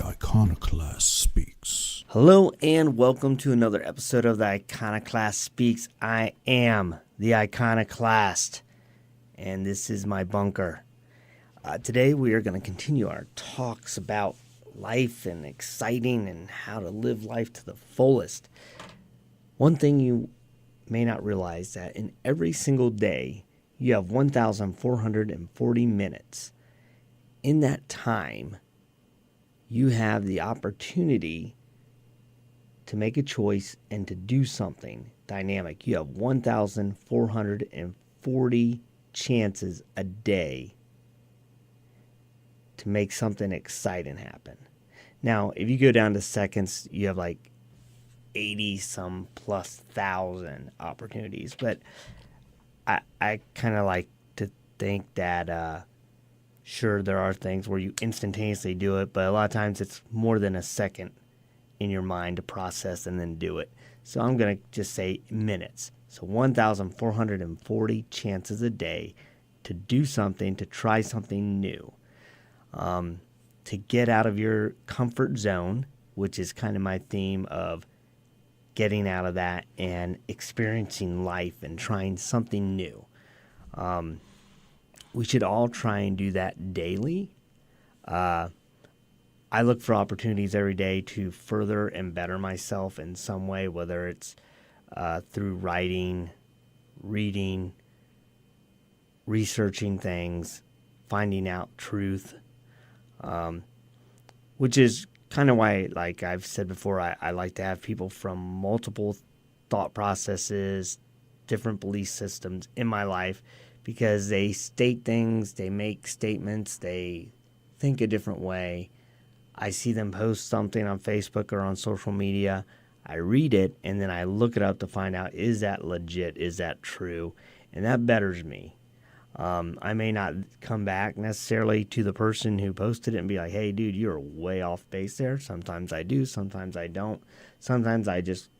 Iconoclast Speaks. Hello and welcome to another episode of the Iconoclast Speaks. I am the Iconoclast, and this is my bunker. Today we are going to continue our talks about life and exciting and how to live life to the fullest. One thing you may not realize that in every single day you have 1,440 minutes. In that time, you have the opportunity to make a choice and to do something dynamic. You have 1,440 chances a day to make something exciting happen. Now, if you go down to seconds, you have like 80 some plus thousand opportunities. But I kind of like to think that sure, there are things where you instantaneously do it, but a lot of times it's more than a second in your mind to process and then do it. So I'm going to just say minutes. So 1,440 chances a day to do something, to try something new, to get out of your comfort zone, which is kind of my theme of getting out of that and experiencing life and trying something new. We should all try and do that daily. I look for opportunities every day to further and better myself in some way, whether it's through writing, reading, researching things, finding out truth, which is kind of why, like I've said before, I like to have people from multiple thought processes, different belief systems in my life, because they state things, they make statements, they think a different way. I see them post something on Facebook or on social media. I read it, and then I look it up to find out, is that legit? Is that true? And that betters me. I may not come back necessarily to the person who posted it and be like, hey, dude, you're way off base there. Sometimes I do. Sometimes I don't. Sometimes I just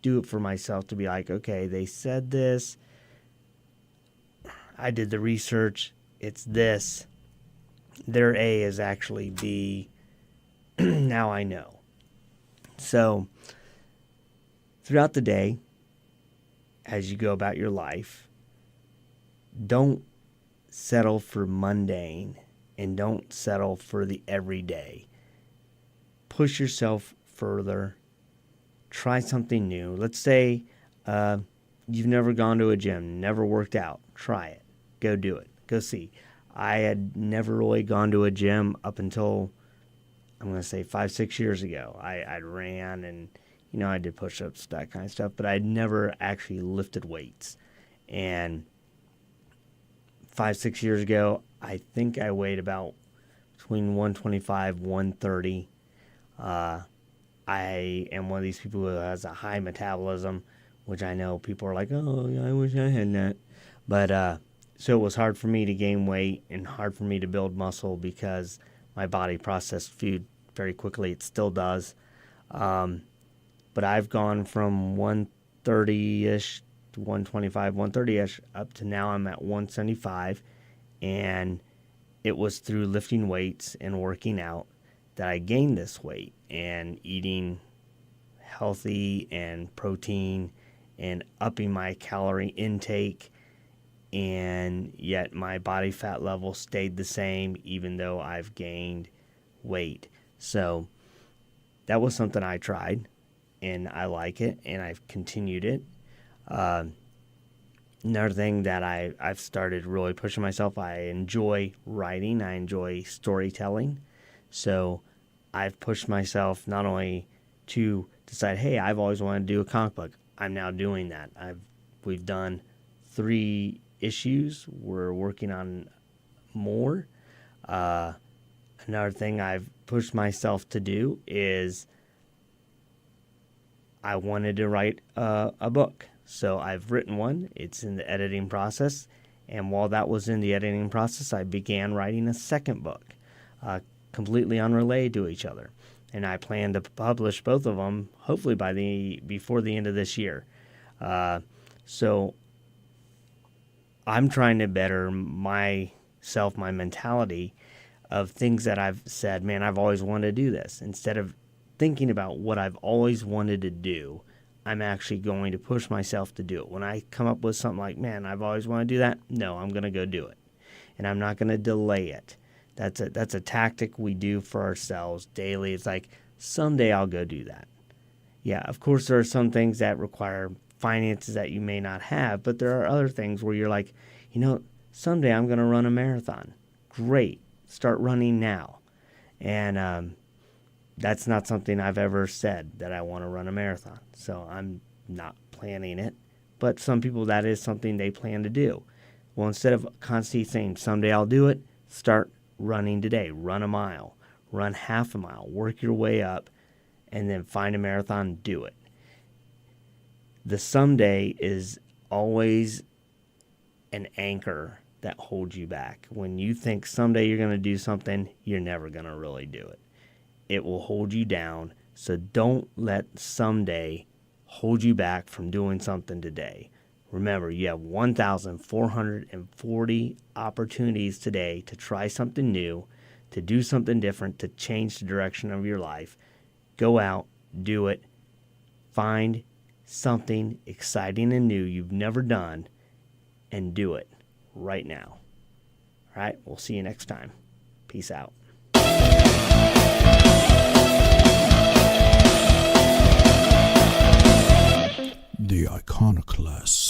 do it for myself to be like, okay, they said this. I did the research. It's this. Their A is actually B. Now I know. So throughout the day, as you go about your life, don't settle for mundane and don't settle for the everyday. Push yourself further. Try something new. Let's say you've never gone to a gym, never worked out. Try it. Go do it. Go see. I had never really gone to a gym up until, I'm going to say 5-6 years ago. I ran and, I did push-ups, that kind of stuff, but I'd never actually lifted weights. And 5-6 years ago, I think I weighed about between 125, 130. I am one of these people who has a high metabolism, which I know people are like, oh, I wish I had that. But so it was hard for me to gain weight and hard for me to build muscle because my body processed food very quickly. It still does. But I've gone from 130-ish to 125, 130-ish up to now I'm at 175. And it was through lifting weights and working out that I gained this weight, and eating healthy and protein and upping my calorie intake. And yet my body fat level stayed the same even though I've gained weight. So that was something I tried, and I like it, and I've continued it. Another thing that I've started really pushing myself, I enjoy writing, I enjoy storytelling. So I've pushed myself not only to decide, hey, I've always wanted to do a comic book. I'm now doing that. We've done 3 issues. We're working on more. Another thing I've pushed myself to do is I wanted to write a book. So I've written one. It's in the editing process. And while that was in the editing process, I began writing a second book, completely unrelated to each other. And I plan to publish both of them, hopefully before the end of this year. So I'm trying to better myself, my mentality, of things that I've said, man, I've always wanted to do this. Instead of thinking about what I've always wanted to do, I'm actually going to push myself to do it. When I come up with something like, man, I've always wanted to do that, no, I'm going to go do it. And I'm not going to delay it. That's a tactic we do for ourselves daily. It's like, someday I'll go do that. Yeah, of course, there are some things that require finances that you may not have, but there are other things where you're like, someday I'm going to run a marathon. Great. Start running now. And that's not something I've ever said, that I want to run a marathon. So I'm not planning it. But some people, that is something they plan to do. Well, instead of constantly saying, someday I'll do it, start running today. Run a mile. Run half a mile. Work your way up. And then find a marathon, do it. The someday is always an anchor that holds you back. When you think someday you're going to do something, you're never going to really do it. It will hold you down. So don't let someday hold you back from doing something today. Remember, you have 1,440 opportunities today to try something new, to do something different, to change the direction of your life. Go out, do it, find something exciting and new you've never done, and do it right now. All right, we'll see you next time. Peace out. The Iconoclast.